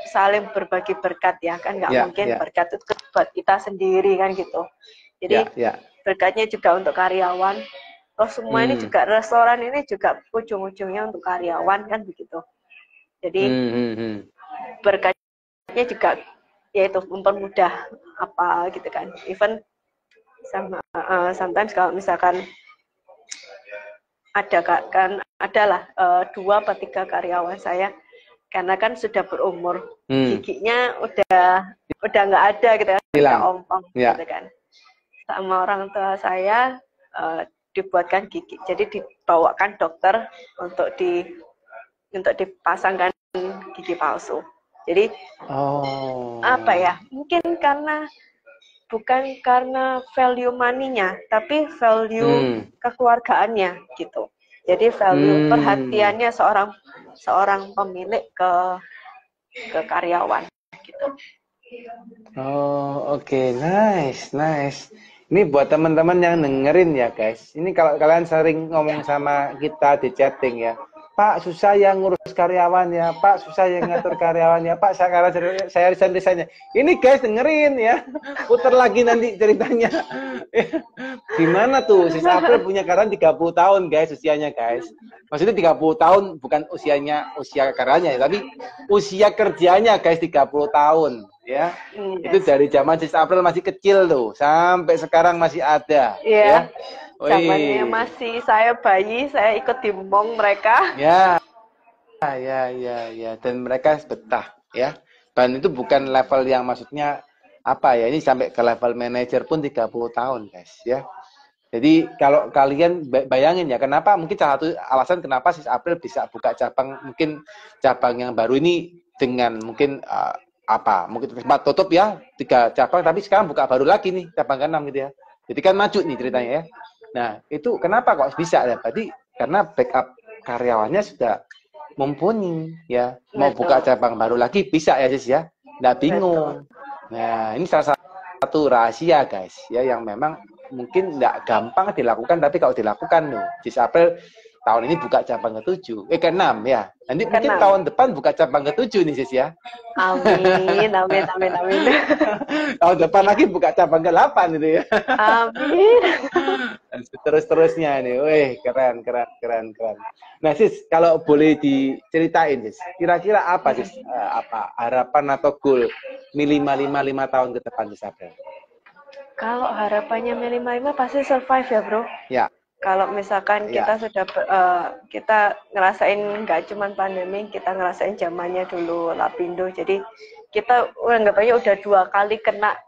saling berbagi berkat ya kan, nggak mungkin berkat itu buat kita sendiri kan gitu. Jadi berkatnya juga untuk karyawan. Terus semua ini juga restoran ini juga ujung-ujungnya untuk karyawan kan begitu. Jadi berkatnya juga yaitu mempermudah apa gitu kan. Even sama sometimes kalau misalkan adalah 2 atau 3 karyawan saya, karena kan sudah berumur, giginya udah nggak ada gitu kan, udah ompong gitu kan. Sama orang tua saya dibuatkan gigi, jadi dibawakan dokter untuk dipasangkan gigi palsu. Jadi apa ya? Mungkin bukan karena value money-nya, tapi value kekeluargaannya gitu. Jadi value perhatiannya seorang pemilik ke karyawan gitu. Oke. Nice. Ini buat teman-teman yang dengerin ya guys. Ini kalau kalian sering ngomong sama kita di chatting ya, Pak susah yang ngurus karyawan ya, Pak susah yang ngatur karyawan ya, Pak saya resign. Ini guys dengerin ya, putar lagi nanti ceritanya. Gimana tuh, Sis April punya karyawan 30 tahun guys usianya guys. Maksudnya 30 tahun bukan usia karyanya ya, tapi usia kerjanya guys 30 tahun ya. Itu dari zaman Sis April masih kecil tuh, sampai sekarang masih ada ya. Zamannya masih saya bayi, saya ikut di mong mereka. Ya. Dan mereka betah ya. Dan itu bukan level yang maksudnya apa ya, ini sampai ke level manajer pun 30 tahun guys ya. Jadi kalau kalian bayangin ya, kenapa mungkin salah satu alasan kenapa Sis April bisa buka mungkin cabang yang baru ini dengan mungkin mungkin sempat tutup ya 3 cabang, tapi sekarang buka baru lagi nih cabang ke-6 gitu ya. Jadi kan maju nih ceritanya ya. Nah, itu kenapa kok bisa ya? Berarti karena backup karyawannya sudah mumpuni ya. Mau buka cabang baru lagi bisa ya, Sis ya. Nggak bingung. Nah, ini salah satu rahasia guys ya, yang memang mungkin nggak gampang dilakukan, tapi kalau dilakukan loh, Sis April tahun ini buka cabang ke-7, ke-6 ya. Nanti mungkin tahun depan buka cabang ke-7 nih Sis ya. Amin. Tahun depan lagi buka cabang ke-8 gitu ya. Amin. Dan terus-terusnya nih. Wih, keren. Nah Sis, kalau boleh diceritain Sis, kira-kira apa Sis, harapan atau goal minimal 5 tahun ke depan Sis April? Kalau harapannya minimal pasti survive ya bro. Ya. Kalau misalkan kita sudah kita ngerasain nggak cuma pandemi, kita ngerasain zamannya dulu Lapindo. Jadi kita anggapannya udah 2 kali kena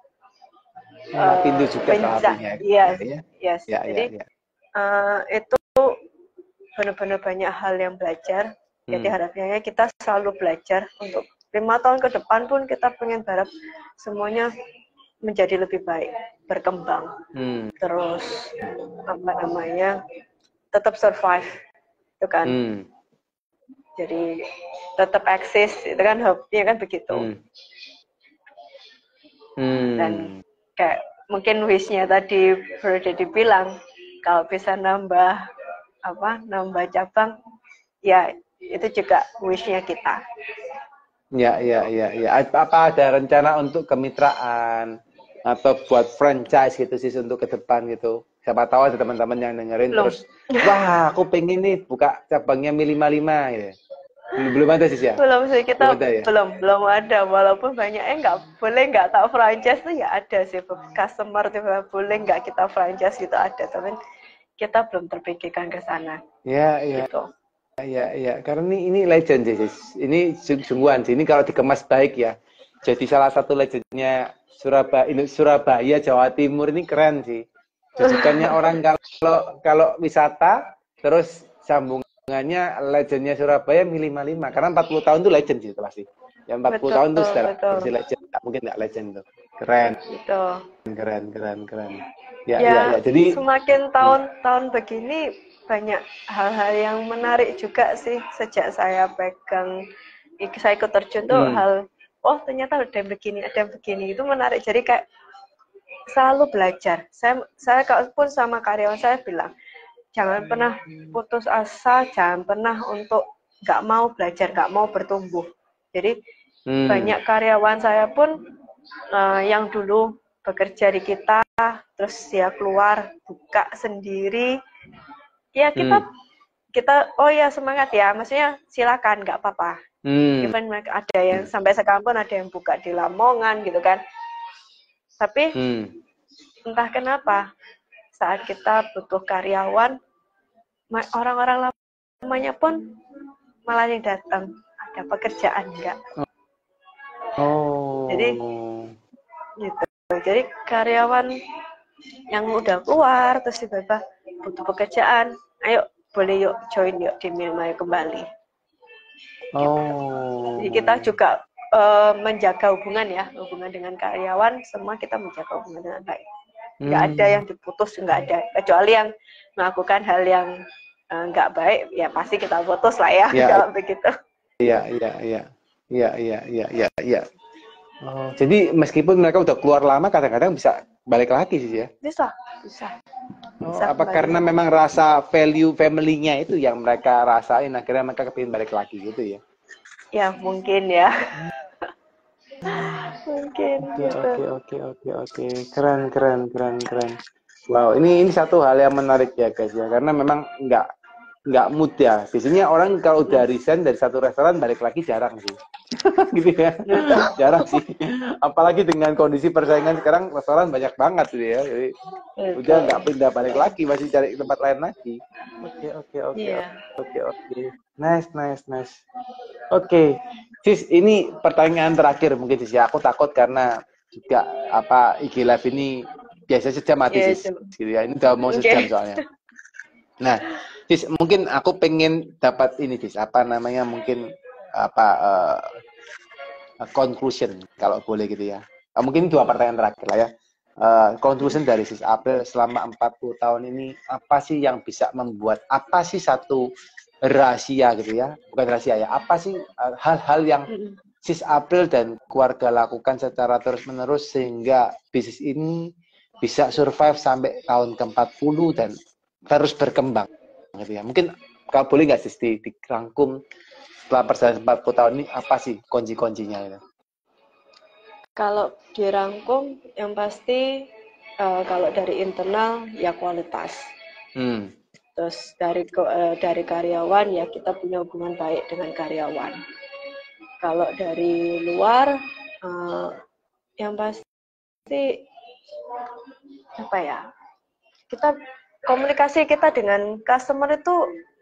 Lapindo juga bencana. Yes. Jadi itu benar-benar banyak hal yang belajar. Jadi harapannya kita selalu belajar untuk 5 tahun ke depan pun kita pengen berharap semuanya menjadi lebih baik, berkembang, terus tetap survive, itu kan. Jadi tetap eksis, itu kan hobinya kan begitu. Dan kayak mungkin wishnya tadi Bro dibilang, kalau bisa nambah cabang, ya itu juga wishnya kita. Ya. Apa ada rencana untuk kemitraan atau buat franchise gitu sih untuk ke depan gitu? Siapa tahu ada teman-teman yang dengerin terus, wah aku pengen nih buka cabangnya Mi 55 gitu. Belum ada sih ya? Belum sih, kita belum ada, walaupun banyak nggak tahu franchise tuh ya ada sih customer tuh boleh nggak kita franchise gitu ada, tapi kita belum terpikirkan ke sana. Ya. Gitu. Ya, karena ini legend sih, ini sungguhan sih. Ini kalau dikemas baik ya, jadi salah satu legendnya Surabaya, Jawa Timur ini keren sih. Rujukannya orang kalau wisata, terus sambungannya legendnya Surabaya Mi 55. Karena 40 tahun itu legend sih itu pasti. Yang 40 tahun itu sudah legend, mungkin nggak legend tuh. Keren, gitu. keren. Ya, Ya, Jadi semakin tahun-tahun begini banyak hal-hal yang menarik juga sih sejak saya pegang, saya ikut terjun tuh hal, oh ternyata ada yang begini, itu menarik. Jadi kayak selalu belajar. Saya pun sama karyawan saya bilang, jangan pernah putus asa, jangan pernah untuk nggak mau belajar, nggak mau bertumbuh. Jadi banyak karyawan saya pun yang dulu bekerja di kita, terus dia keluar buka sendiri, ya kita oh ya semangat ya, maksudnya silakan, nggak apa-apa. Even mereka ada yang sampai sekarang pun ada yang buka di Lamongan gitu kan. Tapi entah kenapa saat kita butuh karyawan, orang-orang lamanya pun malah yang datang, ada pekerjaan enggak. Jadi gitu. Jadi karyawan yang udah keluar terus tiba-tiba butuh pekerjaan, ayo boleh yuk join yuk di Milmayo kembali. Jadi kita juga menjaga hubungan dengan karyawan, semua kita menjaga hubungan dengan baik. Nggak ada yang diputus, nggak ada, kecuali yang melakukan hal yang nggak baik, ya pasti kita putus lah ya. Kalau begitu. Iya. Jadi meskipun mereka udah keluar lama, kadang-kadang bisa balik lagi sih ya? Bisa. Apa karena memang rasa value family-nya itu yang mereka rasain, akhirnya mereka kepingin balik lagi gitu ya? Ya mungkin ya. Mungkin. Oke. Keren. Wow, ini satu hal yang menarik ya guys ya, karena memang nggak mood ya. Biasanya orang kalau udah resign dari satu restoran balik lagi jarang sih. Gitu ya. Jarang sih. Apalagi dengan kondisi persaingan sekarang restoran banyak banget gitu ya. Jadi udah nggak pindah balik lagi, masih cari tempat lain lagi. Oke. Nice. Oke. Sis, ini pertanyaan terakhir mungkin sis ya. Aku takut karena juga IG Live ini biasa saja mati sis. Gitu ya. Ini udah mau sejam soalnya. Nah, sis, mungkin aku pengen dapat ini sis, mungkin conclusion kalau boleh gitu ya. Mungkin 2 pertanyaan terakhir lah ya. Conclusion dari sis April selama 40 tahun ini, apa sih yang bisa membuat, apa sih satu rahasia gitu ya, bukan rahasia ya, apa sih hal-hal yang sis April dan keluarga lakukan secara terus-menerus sehingga bisnis ini bisa survive sampai tahun ke-40 dan terus berkembang gitu ya. Mungkin kalau boleh nggak sis dirangkum setelah perjalanan 40 tahun ini, apa sih kunci-kuncinya gitu? Kalau dirangkum yang pasti kalau dari internal ya kualitas. Terus dari karyawan ya kita punya hubungan baik dengan karyawan. Kalau dari luar yang pasti kita komunikasi kita dengan customer itu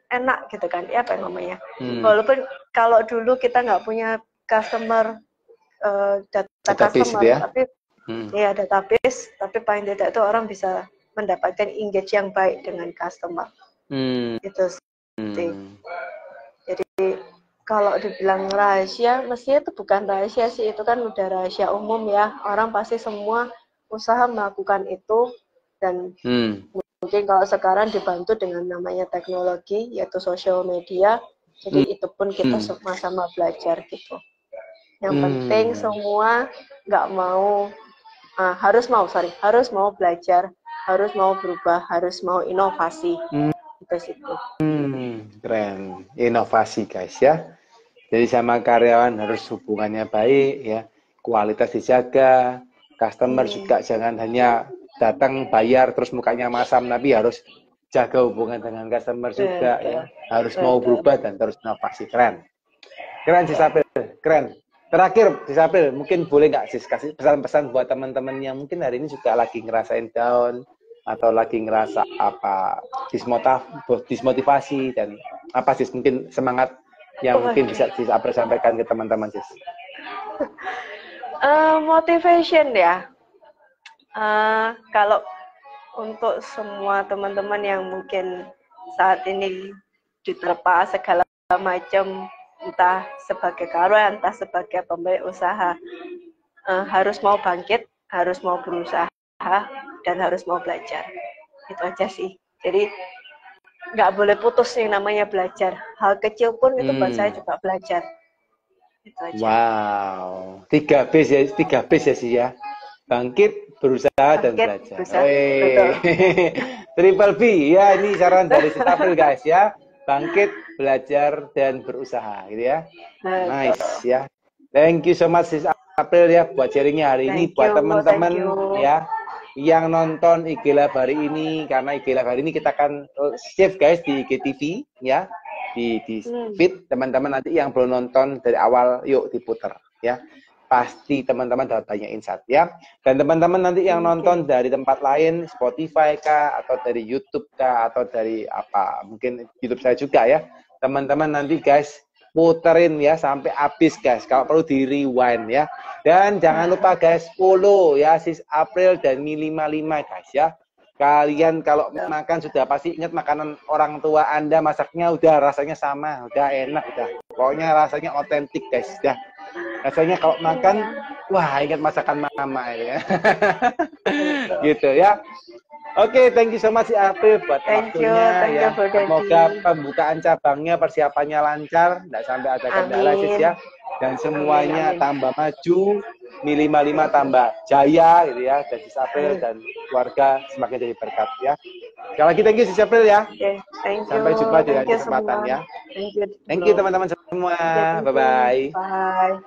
enak gitu kan, ya apa namanya. Walaupun kalau dulu kita nggak punya customer data customer ya? Tapi ya database, tapi paling tidak itu orang bisa mendapatkan engage yang baik dengan customer. Itu sih. Jadi kalau dibilang rahasia, mestinya itu bukan rahasia sih, itu kan udah rahasia umum ya. Orang pasti semua usaha melakukan itu, dan mungkin kalau sekarang dibantu dengan namanya teknologi, yaitu social media, jadi itu pun kita sama-sama belajar gitu. Yang penting semua harus mau belajar, harus mau berubah, harus mau inovasi. Itu situ. Keren, inovasi guys ya. Jadi sama karyawan harus hubungannya baik ya, kualitas dijaga, customer juga jangan hanya datang bayar terus mukanya masam, tapi harus jaga hubungan dengan customer juga ya, harus mau berubah dan terus inovasi. Keren Sis April, keren. Terakhir Sis April, mungkin boleh nggak Sis kasih pesan-pesan buat teman-teman yang mungkin hari ini juga lagi ngerasain down atau lagi ngerasa dismotivasi, dan apa Sis mungkin semangat yang mungkin bisa Sis April sampaikan ke teman-teman Sis? Motivation ya. Kalau untuk semua teman-teman yang mungkin saat ini diterpa segala macam, entah sebagai karyawan, entah sebagai pemilik usaha, harus mau bangkit, harus mau berusaha dan harus mau belajar. Itu aja sih. Jadi nggak boleh putus yang namanya belajar. Hal kecil pun itu buat saya juga belajar. Itu aja. Wow, 3B ya, 3B ya sih ya. Bangkit, berusaha, dan belajar. Betul. Triple B, ya ini saran dari Sis April guys ya. Bangkit, belajar, dan berusaha gitu ya. Nice ya. Thank you so much Sis April ya buat sharingnya hari ini. Buat teman-teman ya yang nonton IG Live hari ini, karena IG Live hari ini kita akan save guys di IGTV ya, di feed. Teman-teman nanti yang belum nonton dari awal yuk diputer ya, pasti teman-teman dapat banyak insight ya. Dan teman-teman nanti yang nonton dari tempat lain, Spotify kah, atau dari YouTube kah, atau dari apa, mungkin YouTube saya juga ya, teman-teman nanti guys puterin ya sampai habis guys, kalau perlu di rewind ya. Dan jangan lupa guys follow ya Sis April dan Mili55 guys ya. Kalian kalau makan sudah pasti ingat makanan orang tua Anda masaknya udah rasanya sama, udah enak, udah pokoknya rasanya otentik guys. Dah rasanya kalau makan wah ingat masakan mama ya. Gitu ya. Oke, thank you so much April buat waktunya ya. Semoga pembukaan cabangnya persiapannya lancar, tidak sampai ada kendala Sis ya. Dan semuanya tambah maju, Mili55 tambah jaya gitu ya. Dan Sis April dan keluarga semakin jadi berkat ya. Sekali lagi thank you Sis April ya. Sampai jumpa di lain kesempatan ya. Thank you teman-teman semua. Bye-bye. Bye.